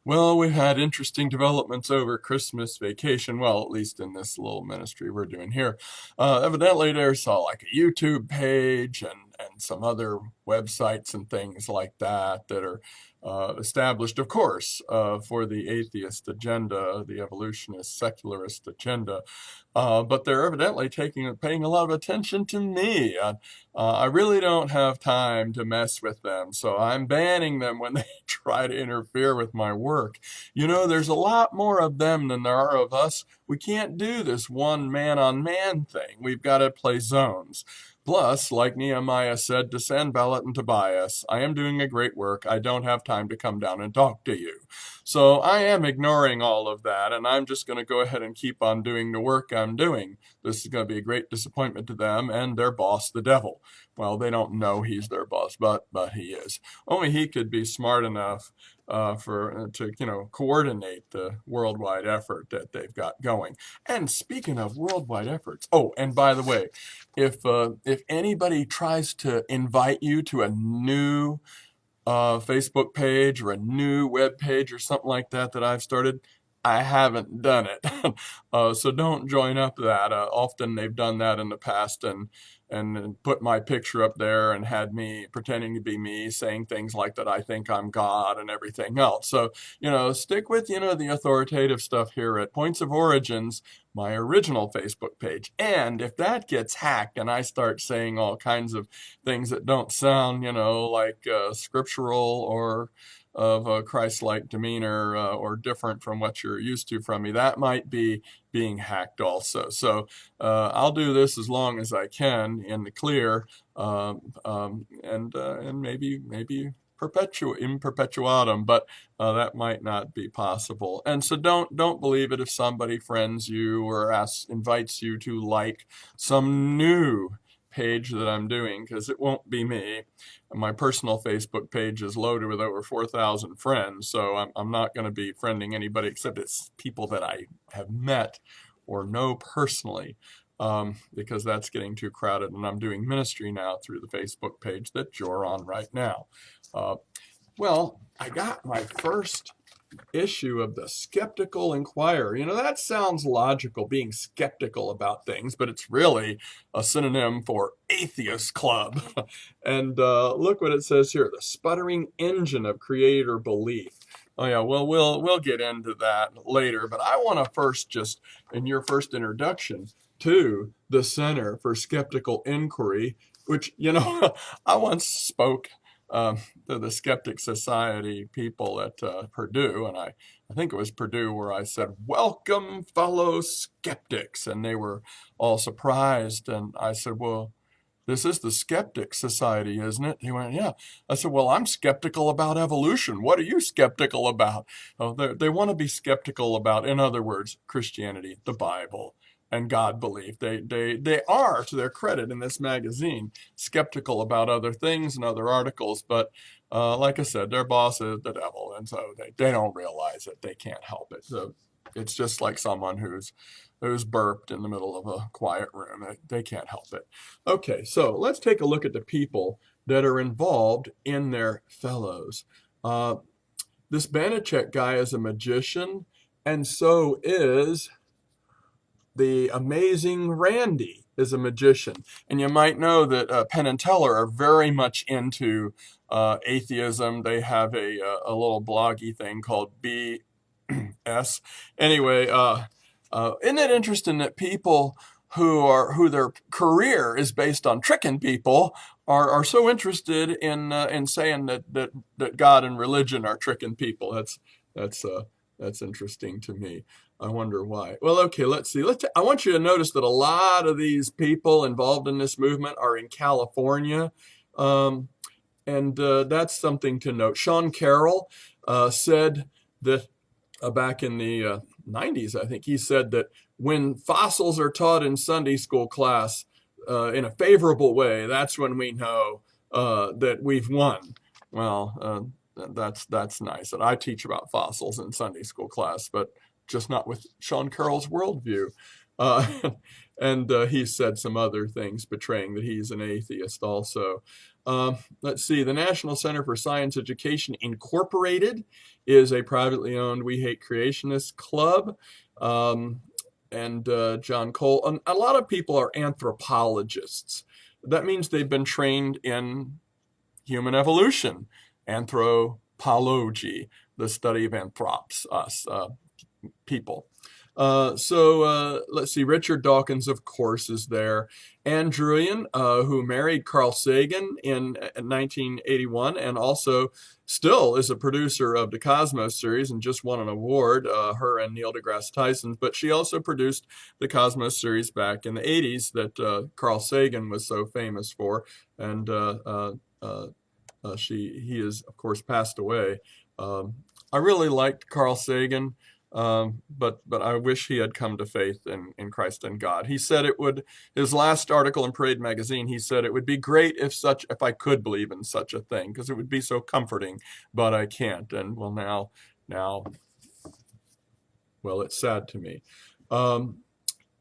Well, we had interesting developments over Christmas vacation. Well, at least in this little ministry we're doing here. Evidently, there's like a YouTube page and some other websites and things like that that are established, of course, for the atheist agenda, the evolutionist, secularist agenda. But they're evidently paying a lot of attention to me. I really don't have time to mess with them, so I'm banning them when they try to interfere with my work. You know, there's a lot more of them than there are of us. We can't do this one man-on-man thing. We've got to play zones. Plus, like Nehemiah said to Sanballat and Tobias, I am doing a great work. I don't have time to come down and talk to you. So I am ignoring all of that, and I'm just going to go ahead and keep on doing the work I'm doing. This is going to be a great disappointment to them and their boss, the devil. Well, they don't know he's their boss, but he is. Only he could be smart enough to coordinate the worldwide effort that they've got going. And speaking of worldwide efforts, oh, and by the way, if anybody tries to invite you to a new Facebook page or a new web page or something like that I've started, I haven't done it. So don't join up that. Often they've done that in the past and put my picture up there and had me pretending to be me, saying things like that I think I'm God and everything else. So, stick with, the authoritative stuff here at Points of Origins, my original Facebook page. And if that gets hacked and I start saying all kinds of things that don't sound, like scriptural or of a Christ-like demeanor or different from what you're used to from me, that might be being hacked also. So I'll do this as long as I can in the clear, and maybe in perpetuatum, but that might not be possible. And so don't believe it if somebody friends you or invites you to like some new page that I'm doing, because it won't be me. My personal Facebook page is loaded with over 4,000 friends, so I'm not going to be friending anybody except it's people that I have met or know personally, because that's getting too crowded, and I'm doing ministry now through the Facebook page that you're on right now. Well, I got my first issue of the Skeptical Inquirer. That sounds logical, being skeptical about things, but it's really a synonym for atheist club. And look what it says here: the sputtering engine of creator belief. Oh yeah, well we'll get into that later, but I want to first, just in your first introduction to the Center for Skeptical Inquiry, which I once spoke to the Skeptic Society people at Purdue, and I think it was Purdue where I said, "Welcome, fellow skeptics," and they were all surprised, and I said, "Well, this is the Skeptic Society, isn't it?" He went, "Yeah." I said, "Well, I'm skeptical about evolution. What are you skeptical about?" Oh, they want to be skeptical about, in other words, Christianity, the Bible, and God belief. They are, to their credit in this magazine, skeptical about other things and other articles, but like I said, their boss is the devil, and so they don't realize it. They can't help it. So it's just like someone who's burped in the middle of a quiet room. They can't help it. Okay, so let's take a look at the people that are involved in their fellows. This Banachek guy is a magician, and so is the amazing Randy is a magician. And you might know that Penn and Teller are very much into atheism. They have a little bloggy thing called BS. Anyway, isn't it interesting that people who their career is based on tricking people are so interested in saying that God and religion are tricking people? That's interesting to me. I wonder why. Well, okay, let's see. I want you to notice that a lot of these people involved in this movement are in California, and that's something to note. Sean Carroll said that back in the 90s, I think, he said that when fossils are taught in Sunday school class in a favorable way, that's when we know that we've won. Well, that's nice. And I teach about fossils in Sunday school class, but just not with Sean Carroll's worldview. And he said some other things betraying that he's an atheist also. Let's see, the National Center for Science Education Incorporated is a privately owned We Hate Creationists club. And John Cole, a lot of people are anthropologists. That means they've been trained in human evolution, anthropology, the study of anthrops, us, people. So let's see, Richard Dawkins, of course, is there. Anne Druyan, who married Carl Sagan in 1981 and also still is a producer of the Cosmos series and just won an award, her and Neil deGrasse Tyson. But she also produced the Cosmos series back in the 80s that Carl Sagan was so famous for. And he is, of course, passed away. I really liked Carl Sagan. But I wish he had come to faith in Christ and God. He said it would, his last article in Parade magazine, he said it would be great if I could believe in such a thing, because it would be so comforting, but I can't. And well, well, it's sad to me.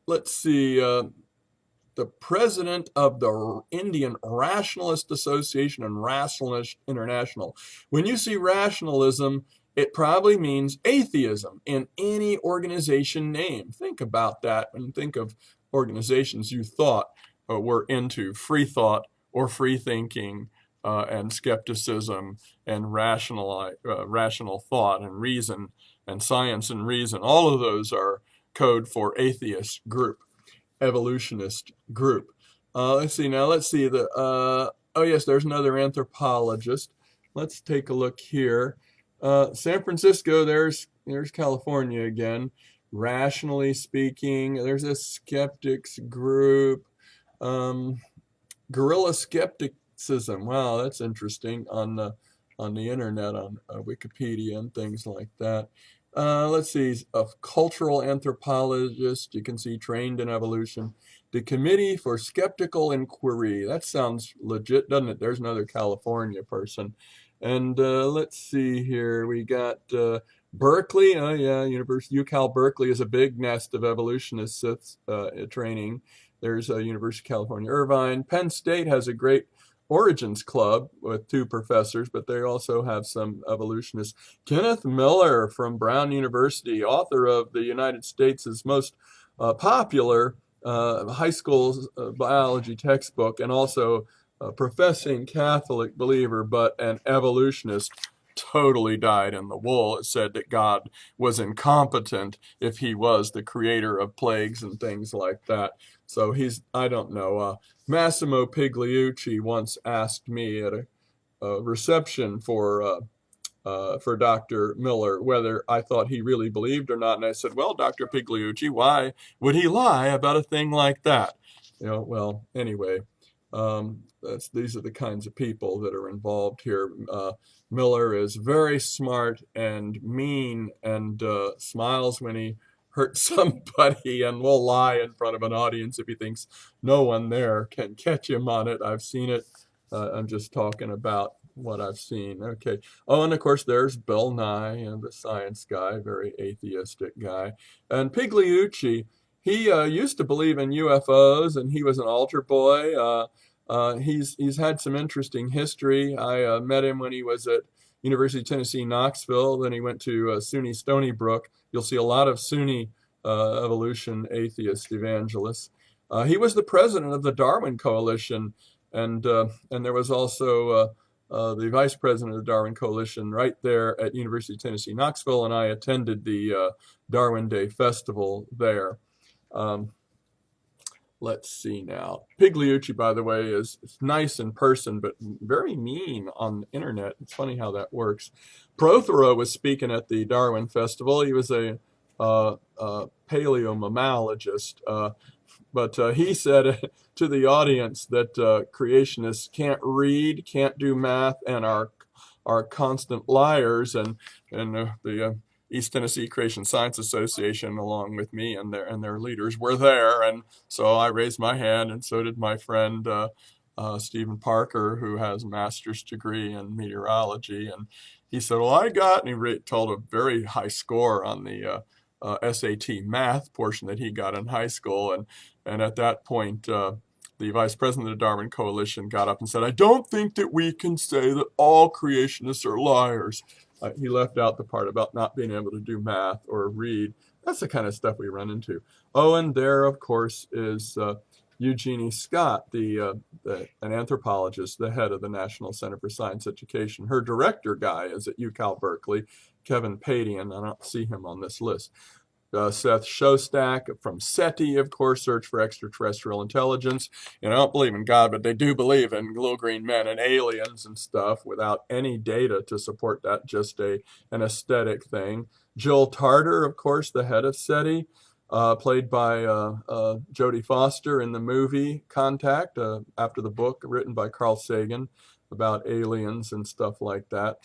Let's see, the president of the Indian Rationalist Association and Rationalist International. When you see rationalism, it probably means atheism in any organization name. Think about that and think of organizations you thought were into free thought or free thinking and skepticism and rational thought and reason and science and reason. All of those are code for atheist group, evolutionist group. Let's see, oh yes, there's another anthropologist. Let's take a look here. San Francisco, there's California again. Rationally speaking, there's a skeptics group. Guerrilla skepticism. Wow, that's interesting on the internet, on Wikipedia and things like that. Let's see, a cultural anthropologist, you can see trained in evolution. The Committee for Skeptical Inquiry. That sounds legit, doesn't it? There's another California person. And let's see here. We got Berkeley. Oh, yeah, UCal Berkeley is a big nest of evolutionists training. There's University of California, Irvine. Penn State has a great Origins Club with 2 professors, but they also have some evolutionists. Kenneth Miller from Brown University, author of the United States' most popular high school biology textbook, and also a professing Catholic believer, but an evolutionist, totally dyed in the wool. It said that God was incompetent if he was the creator of plagues and things like that. So I don't know. Massimo Pigliucci once asked me at a reception for Dr. Miller whether I thought he really believed or not. And I said, well, Dr. Pigliucci, why would he lie about a thing like that? Well, anyway. These are the kinds of people that are involved here. Miller is very smart and mean and smiles when he hurts somebody and will lie in front of an audience if he thinks no one there can catch him on it. I've seen it. I'm just talking about what I've seen. Okay. Oh, and of course there's Bill Nye, the science guy, very atheistic guy. And Pigliucci, he used to believe in UFOs, and he was an altar boy. He's had some interesting history. I met him when he was at University of Tennessee, Knoxville. Then he went to SUNY Stony Brook. You'll see a lot of SUNY evolution atheist evangelists. He was the president of the Darwin Coalition, and there was also the vice president of the Darwin Coalition right there at University of Tennessee, Knoxville, and I attended the Darwin Day Festival there. Let's see now. Pigliucci, by the way, is nice in person, but very mean on the internet. It's funny how that works. Prothero was speaking at the Darwin Festival. He was a paleomammalogist, but he said to the audience that creationists can't read, can't do math, and are constant liars. And the East Tennessee Creation Science Association, along with me and their leaders, were there, and so I raised my hand, and so did my friend Stephen Parker, who has a master's degree in meteorology, and he said, "Well, I got," and he told a very high score on the SAT math portion that he got in high school. And at that point, the vice president of the Darwin Coalition got up and said, "I don't think that we can say that all creationists are liars." He left out the part about not being able to do math or read. That's the kind of stuff we run into. Oh, and there, of course, is Eugenie Scott, an anthropologist, the head of the National Center for Science Education. Her director guy is at UCal Berkeley, Kevin Padian. I don't see him on this list. Seth Shostak from SETI, of course, Search for Extraterrestrial Intelligence. I don't believe in God, but they do believe in little green men and aliens and stuff without any data to support that, just an aesthetic thing. Jill Tarter, of course, the head of SETI, played by Jodie Foster in the movie Contact, after the book written by Carl Sagan about aliens and stuff like that.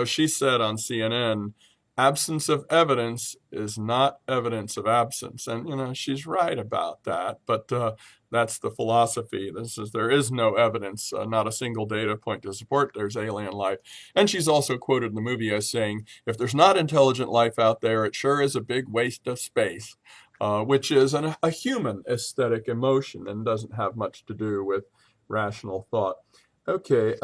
She said on CNN, "Absence of evidence is not evidence of absence." And, she's right about that. But that's the philosophy. There is no evidence, not a single data point to support there's alien life. And she's also quoted in the movie as saying, "If there's not intelligent life out there, it sure is a big waste of space," which is a human aesthetic emotion and doesn't have much to do with rational thought. Okay.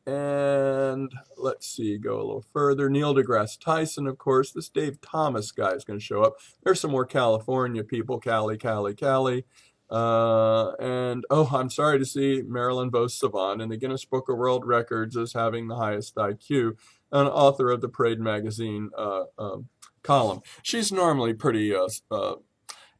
And let's see, go a little further. Neil deGrasse Tyson, of course. This Dave Thomas guy is going to show up. There's some more California people. Cali. And, I'm sorry to see Marilyn Vos Savant in the Guinness Book of World Records as having the highest IQ, an author of the Parade magazine column. She's normally pretty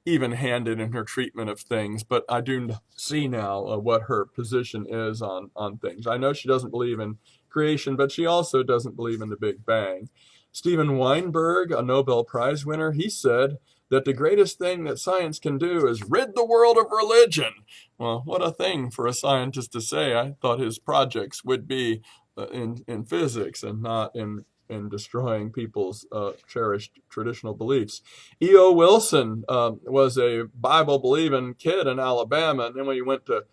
even-handed in her treatment of things, but I do see now what her position is on things. I know she doesn't believe in creation, but she also doesn't believe in the Big Bang. Steven Weinberg, a Nobel Prize winner, he said that the greatest thing that science can do is rid the world of religion. Well, what a thing for a scientist to say. I thought his projects would be in physics and not in destroying people's cherished traditional beliefs. E.O. Wilson was a Bible-believing kid in Alabama, and then when he went to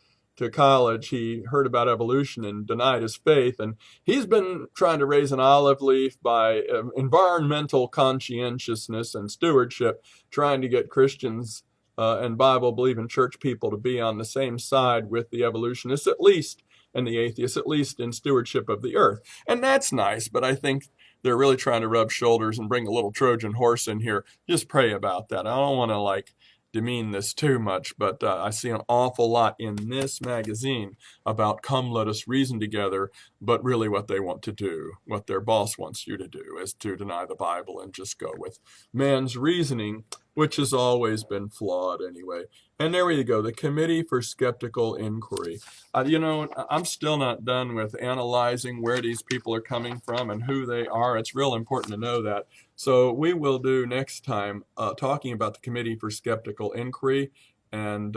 college, he heard about evolution and denied his faith, and he's been trying to raise an olive leaf by environmental conscientiousness and stewardship, trying to get Christians and Bible-believing church people to be on the same side with the evolutionists, at least, and the atheists, at least in stewardship of the earth. And that's nice, but I think they're really trying to rub shoulders and bring a little Trojan horse in here. Just pray about that. I don't want to demean this too much, but I see an awful lot in this magazine about come let us reason together, but really what they want to do, what their boss wants you to do, is to deny the Bible and just go with man's reasoning, which has always been flawed anyway. And there you go, the Committee for Skeptical Inquiry. I'm still not done with analyzing where these people are coming from and who they are. It's real important to know that. So we will do next time talking about the Committee for Skeptical Inquiry and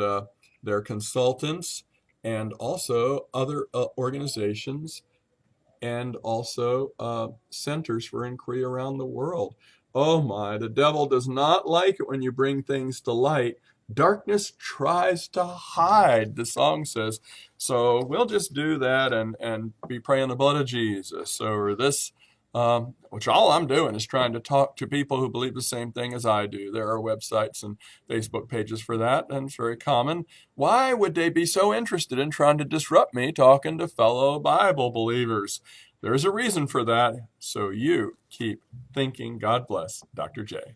their consultants and also other organizations and also centers for inquiry around the world. Oh my, the devil does not like it when you bring things to light. Darkness tries to hide, the song says. So we'll just do that and be praying the blood of Jesus over this, which all I'm doing is trying to talk to people who believe the same thing as I do. There are websites and Facebook pages for that, and it's very common. Why would they be so interested in trying to disrupt me talking to fellow Bible believers? There's a reason for that, so you keep thinking. God bless. Dr. J.